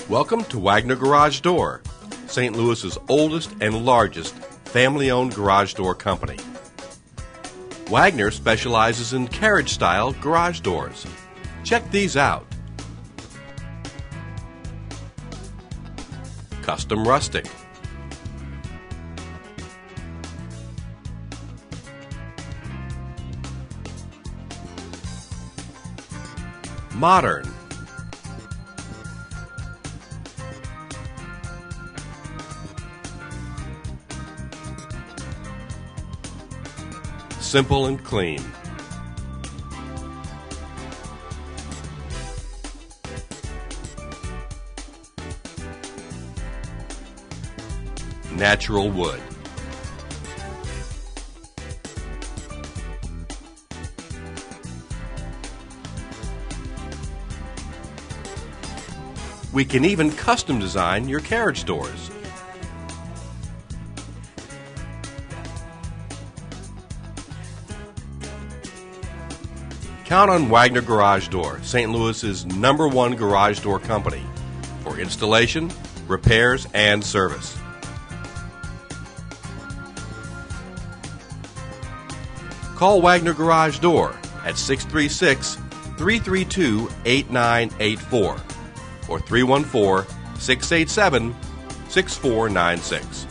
Welcome to Wagner Garage Door, St. Louis's oldest and largest family-owned garage door company. Wagner specializes in carriage-style garage doors. Check these out. Custom rustic, modern, simple and clean, natural wood, we can even custom design your carriage doors. Count on Wagner Garage Door, St. Louis's #1 garage door company, for installation, repairs, and service. Call Wagner Garage Door at 636-332-8984 or 314-687-6496.